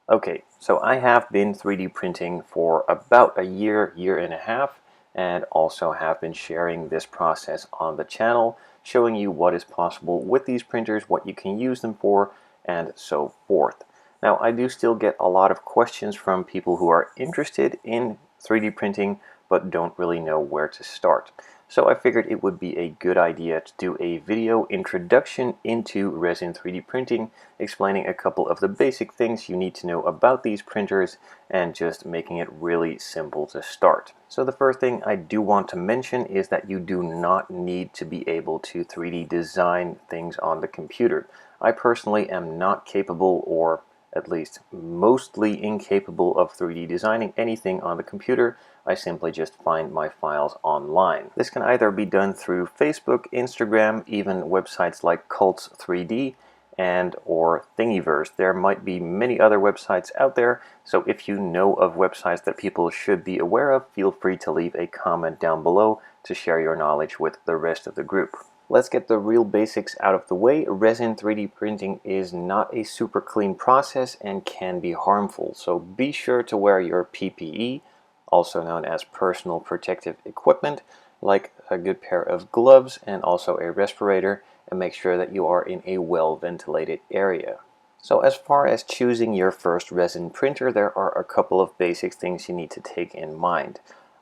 Okay, so I have been 3D printing for about a year, year and a half, and also have been sharing this process on the channel, showing you what is possible with these printers, what you can use them for, and so forth. Now, I do still get a lot of questions from people who are interested in 3D printing, but don't really know where to start. So I figured it would be a good idea to do a video introduction into resin 3D printing, explaining a couple of the basic things you need to know about these printers and just making it really simple to start. So the first thing I do want to mention is that you do not need to be able to 3D design things on the computer. I personally am not capable, or at least mostly incapable, of 3D designing anything on the computer. I simply just find my files online. This can either be done through Facebook, Instagram, even websites like Cults 3D and or Thingiverse. There might be many other websites out there, so if you know of websites that people should be aware of, feel free to leave a comment down below to share your knowledge with the rest of the group. Let's get the real basics out of the way. Resin 3D printing is not a super clean process and can be harmful, so be sure to wear your PPE, also known as personal protective equipment, like a good pair of gloves and also a respirator, and make sure that you are in a well-ventilated area. So as far as choosing your first resin printer, there are a couple of basic things you need to take in mind.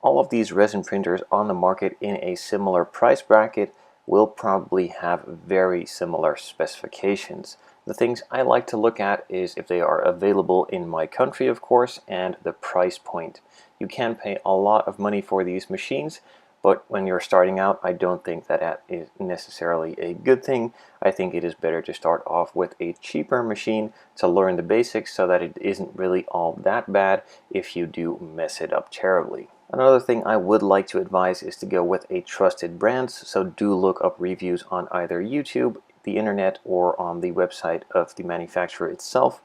All of these resin printers on the market in a similar price bracket will probably have very similar specifications. The things I like to look at is if they are available in my country, of course, and the price point. You can pay a lot of money for these machines, but when you're starting out, I don't think that is necessarily a good thing. I think it is better to start off with a cheaper machine to learn the basics so that it isn't really all that bad if you do mess it up terribly. Another thing I would like to advise is to go with a trusted brand, so do look up reviews on either YouTube, the internet, or on the website of the manufacturer itself.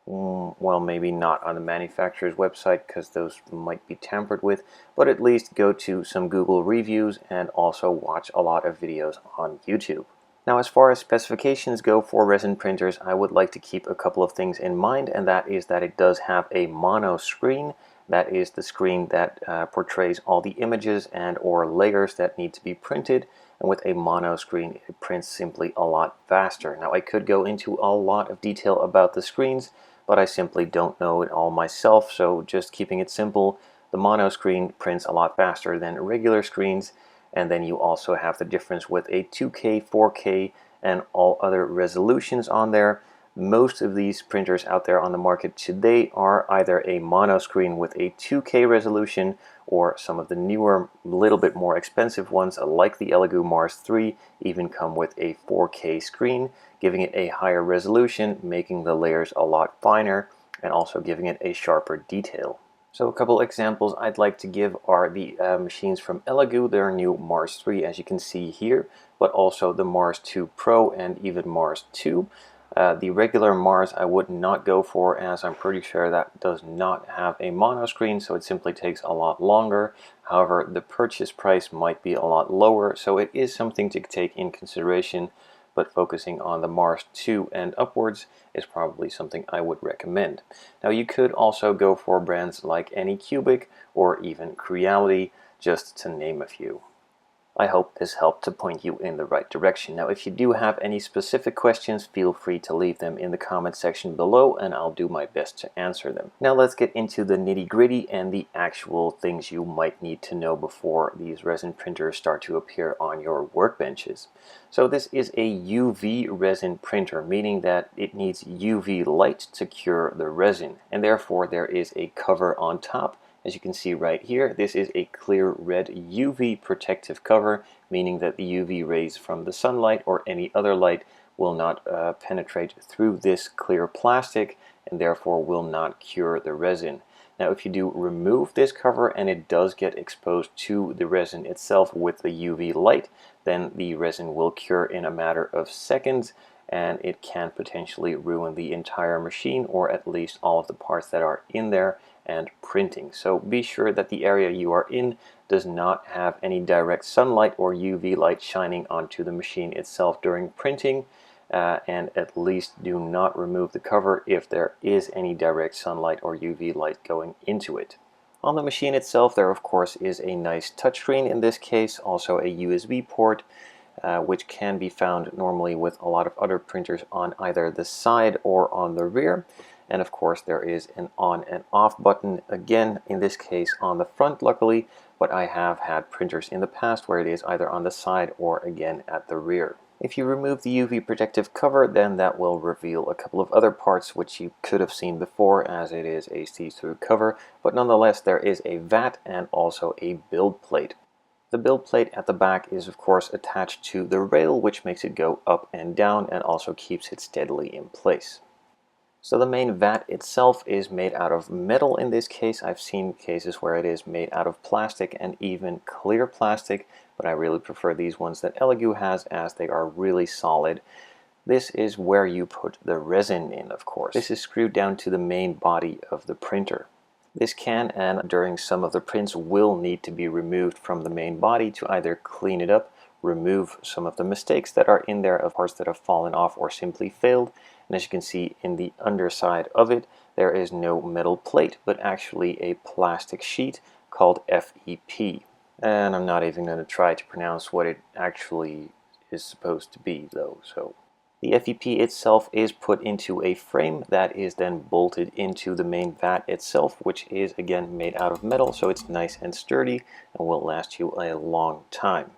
Well, maybe not on the manufacturer's website because those might be tampered with, but at least go to some Google reviews and also watch a lot of videos on YouTube. Now, as far as specifications go for resin printers, I would like to keep a couple of things in mind, and that is that it does have a mono screen. That is the screen that portrays all the images and or layers that need to be printed, and with a mono screen it prints simply a lot faster. Now, I could go into a lot of detail about the screens, but I simply don't know it all myself, so just keeping it simple, the mono screen prints a lot faster than regular screens, and then you also have the difference with a 2K, 4K, and all other resolutions on there. Most of these printers out there on the market today are either a mono screen with a 2K resolution, or some of the newer, little bit more expensive ones like the Elegoo Mars 3 even come with a 4K screen, giving it a higher resolution, making the layers a lot finer, and also giving it a sharper detail. So a couple examples I'd like to give are the machines from Elegoo, their new Mars 3 as you can see here, but also the Mars 2 Pro and even Mars 2. The regular Mars I would not go for, as I'm pretty sure that does not have a mono screen, so it simply takes a lot longer. However, the purchase price might be a lot lower, so it is something to take in consideration, but focusing on the Mars 2 and upwards is probably something I would recommend. Now, you could also go for brands like Anycubic or even Creality, just to name a few. I hope this helped to point you in the right direction. Now, if you do have any specific questions, feel free to leave them in the comment section below and I'll do my best to answer them. Now let's get into the nitty-gritty and the actual things you might need to know before these resin printers start to appear on your workbenches. So this is a UV resin printer, meaning that it needs UV light to cure the resin, and therefore there is a cover on top. As you can see right here, this is a clear red UV protective cover, meaning that the UV rays from the sunlight or any other light will not penetrate through this clear plastic and therefore will not cure the resin. Now, if you do remove this cover and it does get exposed to the resin itself with the UV light, then the resin will cure in a matter of seconds, and it can potentially ruin the entire machine, or at least all of the parts that are in there and printing. So be sure that the area you are in does not have any direct sunlight or UV light shining onto the machine itself during printing. and at least do not remove the cover if there is any direct sunlight or UV light going into it. On the machine itself, there of course is a nice touchscreen in this case, also a USB port, which can be found normally with a lot of other printers on either the side or on the rear. And of course there is an on and off button, again in this case on the front luckily, but I have had printers in the past where it is either on the side or again at the rear. If you remove the UV protective cover, then that will reveal a couple of other parts which you could have seen before, as it is a see-through cover, but nonetheless there is a vat and also a build plate. The build plate at the back is of course attached to the rail, which makes it go up and down and also keeps it steadily in place. So the main vat itself is made out of metal in this case. I've seen cases where it is made out of plastic and even clear plastic, but I really prefer these ones that Elegoo has, as they are really solid. This is where you put the resin in, of course. This is screwed down to the main body of the printer. This can, and during some of the prints, will need to be removed from the main body to either clean it up, remove some of the mistakes that are in there of parts that have fallen off or simply failed. And as you can see in the underside of it, there is no metal plate, but actually a plastic sheet called FEP. And I'm not even going to try to pronounce what it actually is supposed to be though. So the FEP itself is put into a frame that is then bolted into the main vat itself, which is again made out of metal, so it's nice and sturdy and will last you a long time.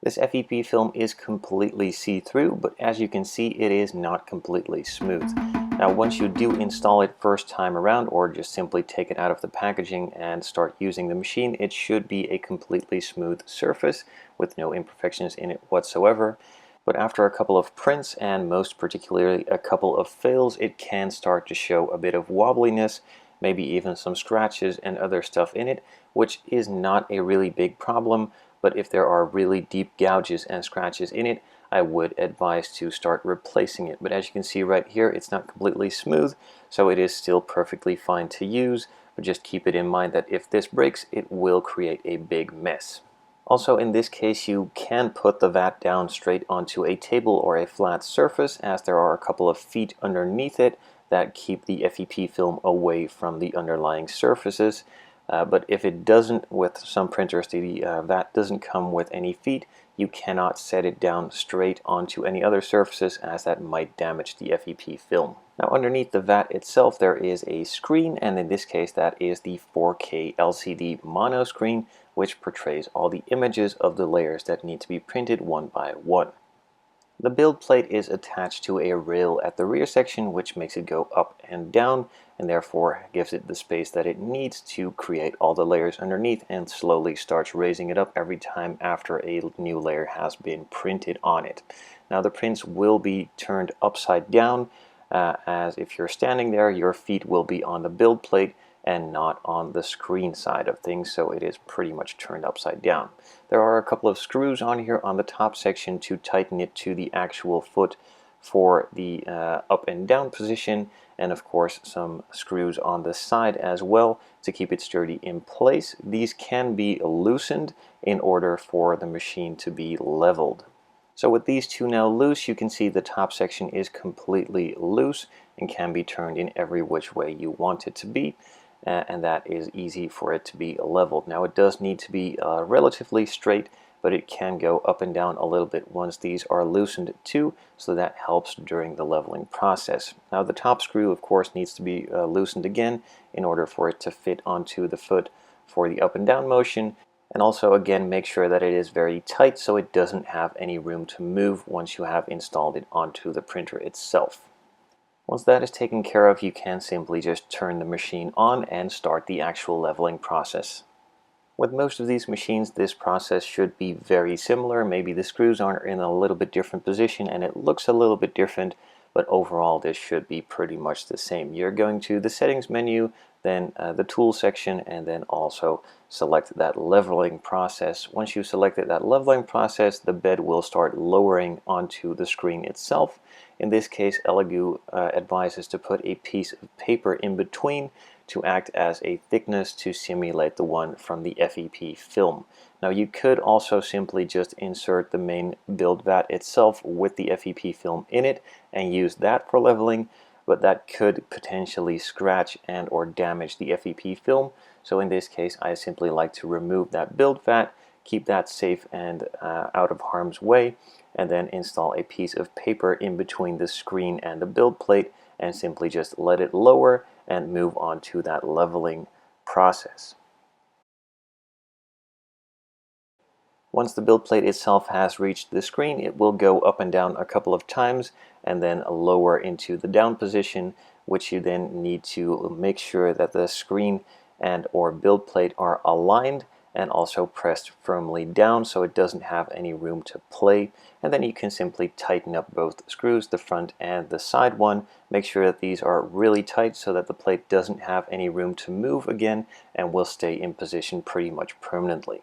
This FEP film is completely see-through, but as you can see, it is not completely smooth. Now, once you do install it first time around, or just simply take it out of the packaging and start using the machine, it should be a completely smooth surface with no imperfections in it whatsoever. But after a couple of prints, and most particularly a couple of fails, it can start to show a bit of wobbliness, maybe even some scratches and other stuff in it, which is not a really big problem. But if there are really deep gouges and scratches in it, I would advise to start replacing it. But as you can see right here, it's not completely smooth, so it is still perfectly fine to use. But just keep it in mind that if this breaks, it will create a big mess. Also, in this case, you can put the vat down straight onto a table or a flat surface, as there are a couple of feet underneath it that keep the FEP film away from the underlying surfaces. But if it doesn't, with some printers, the vat doesn't come with any feet, you cannot set it down straight onto any other surfaces, as that might damage the FEP film. Now, underneath the vat itself, there is a screen, and in this case, that is the 4K LCD mono screen, which portrays all the images of the layers that need to be printed one by one. The build plate is attached to a rail at the rear section, which makes it go up and down, and therefore gives it the space that it needs to create all the layers underneath, and slowly starts raising it up every time after a new layer has been printed on it. Now, the prints will be turned upside down, as if you're standing there, your feet will be on the build plate and not on the screen side of things, so it is pretty much turned upside down. There are a couple of screws on here on the top section to tighten it to the actual foot for the up and down position, and of course some screws on the side as well to keep it sturdy in place. These can be loosened in order for the machine to be leveled. So with these two now loose, you can see the top section is completely loose and can be turned in every which way you want it to be. And that is easy for it to be leveled. Now, it does need to be relatively straight, but it can go up and down a little bit once these are loosened too, so that helps during the leveling process. Now, the top screw, of course, needs to be loosened again in order for it to fit onto the foot for the up and down motion. And also, again, make sure that it is very tight so it doesn't have any room to move once you have installed it onto the printer itself. Once that is taken care of, you can simply just turn the machine on and start the actual leveling process. With most of these machines, this process should be very similar. Maybe the screws are in a little bit different position and it looks a little bit different, but overall this should be pretty much the same. You're going to the settings menu, then the tool section, and then also select that leveling process. Once you've selected that leveling process, the bed will start lowering onto the screen itself. In this case, Elegoo advises to put a piece of paper in between to act as a thickness to simulate the one from the FEP film. Now you could also simply just insert the main build vat itself with the FEP film in it and use that for leveling, but that could potentially scratch and or damage the FEP film. So in this case, I simply like to remove that build vat, keep that safe and out of harm's way, and then install a piece of paper in between the screen and the build plate and simply just let it lower and move on to that leveling process. Once the build plate itself has reached the screen, it will go up and down a couple of times and then lower into the down position, which you then need to make sure that the screen and or build plate are aligned and also pressed firmly down so it doesn't have any room to play. And then you can simply tighten up both screws, the front and the side one. Make sure that these are really tight so that the plate doesn't have any room to move again and will stay in position pretty much permanently.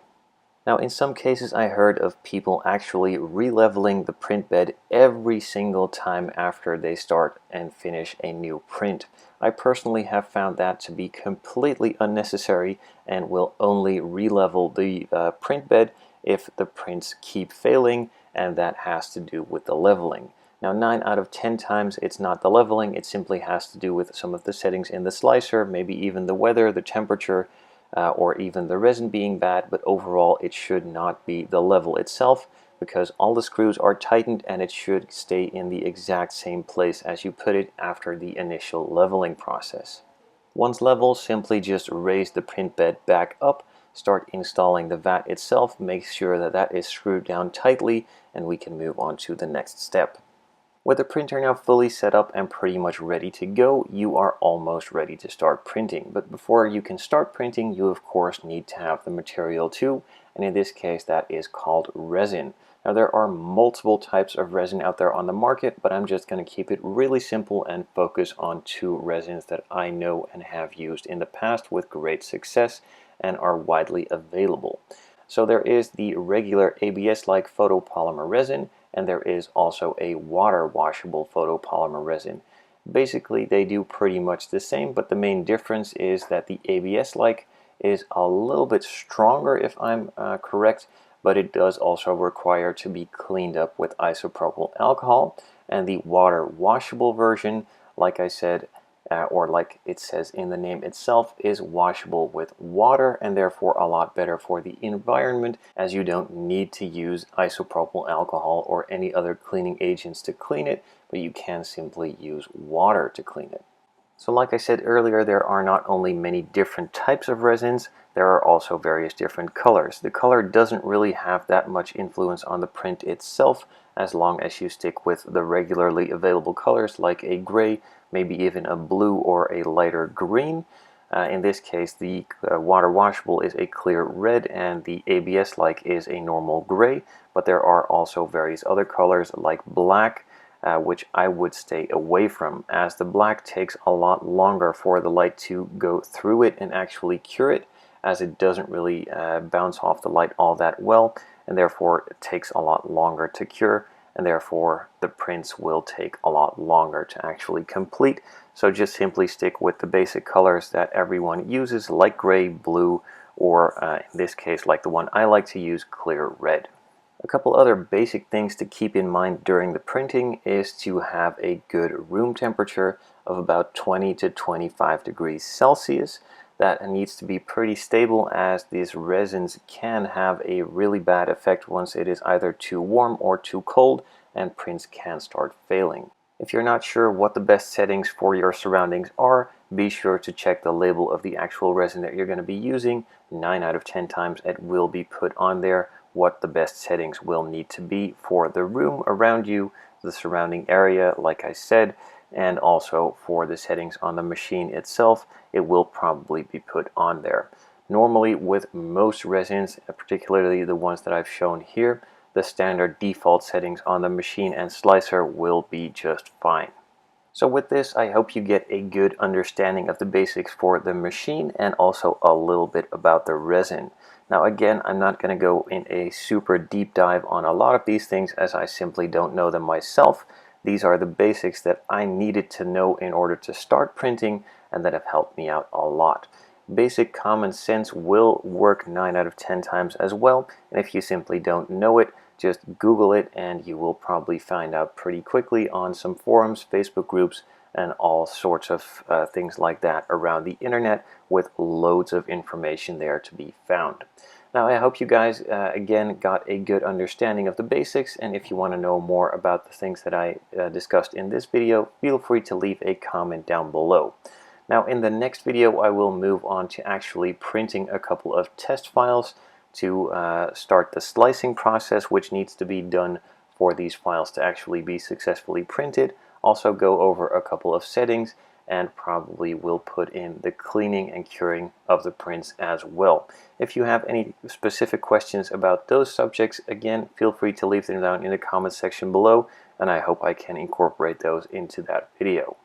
Now, in some cases I heard of people actually re-leveling the print bed every single time after they start and finish a new print. I personally have found that to be completely unnecessary and will only re-level the print bed if the prints keep failing, and that has to do with the leveling. Now 9 out of 10 times it's not the leveling, it simply has to do with some of the settings in the slicer, maybe even the weather, the temperature, or even the resin being bad, but overall it should not be the level itself because all the screws are tightened and it should stay in the exact same place as you put it after the initial leveling process. Once level, simply just raise the print bed back up, start installing the vat itself, make sure that that is screwed down tightly, and we can move on to the next step. With the printer now fully set up and pretty much ready to go, you are almost ready to start printing. But before you can start printing, you of course need to have the material too, and in this case that is called resin. Now there are multiple types of resin out there on the market, but I'm just going to keep it really simple and focus on 2 resins that I know and have used in the past with great success and are widely available. So there is the regular ABS-like photopolymer resin, and there is also a water washable photopolymer resin. Basically they do pretty much the same, but the main difference is that the ABS-like is a little bit stronger if I'm correct, but it does also require to be cleaned up with isopropyl alcohol, and the water washable version, like I said, or like it says in the name itself, is washable with water and therefore a lot better for the environment, as you don't need to use isopropyl alcohol or any other cleaning agents to clean it, but you can simply use water to clean it. So like I said earlier, there are not only many different types of resins, there are also various different colors. The color doesn't really have that much influence on the print itself, as long as you stick with the regularly available colors like a gray, maybe even a blue or a lighter green. In this case, the water washable is a clear red and the ABS-like is a normal gray, but there are also various other colors like black, which I would stay away from, as the black takes a lot longer for the light to go through it and actually cure it, as it doesn't really bounce off the light all that well, and therefore it takes a lot longer to cure, and therefore the prints will take a lot longer to actually complete. So just simply stick with the basic colors that everyone uses, like gray, blue, or in this case, like the one I like to use, clear red. A couple other basic things to keep in mind during the printing is to have a good room temperature of about 20 to 25 degrees Celsius. That needs to be pretty stable, as these resins can have a really bad effect once it is either too warm or too cold, and prints can start failing. If you're not sure what the best settings for your surroundings are, be sure to check the label of the actual resin that you're going to be using. 9 out of 10 times it will be put on there what the best settings will need to be for the room around you, the surrounding area, like I said, and also for the settings on the machine itself. It will probably be put on there. Normally with most resins, particularly the ones that I've shown here, the standard default settings on the machine and slicer will be just fine. So with this, I hope you get a good understanding of the basics for the machine and also a little bit about the resin. Now again, I'm not going to go in a super deep dive on a lot of these things, as I simply don't know them myself. these are the basics that I needed to know in order to start printing and that have helped me out a lot. Basic common sense will work 9 out of 10 times as well, and if you simply don't know it, just Google it and you will probably find out pretty quickly on some forums, Facebook groups, and all sorts of things like that around the internet, with loads of information there to be found. Now, I hope you guys again got a good understanding of the basics, and if you want to know more about the things that I discussed in this video, feel free to leave a comment down below. Now, in the next video, I will move on to actually printing a couple of test files to start the slicing process, which needs to be done for these files to actually be successfully printed. Also go over a couple of settings, and probably will put in the cleaning and curing of the prints as well. If you have any specific questions about those subjects, again, feel free to leave them down in the comments section below, and I hope I can incorporate those into that video.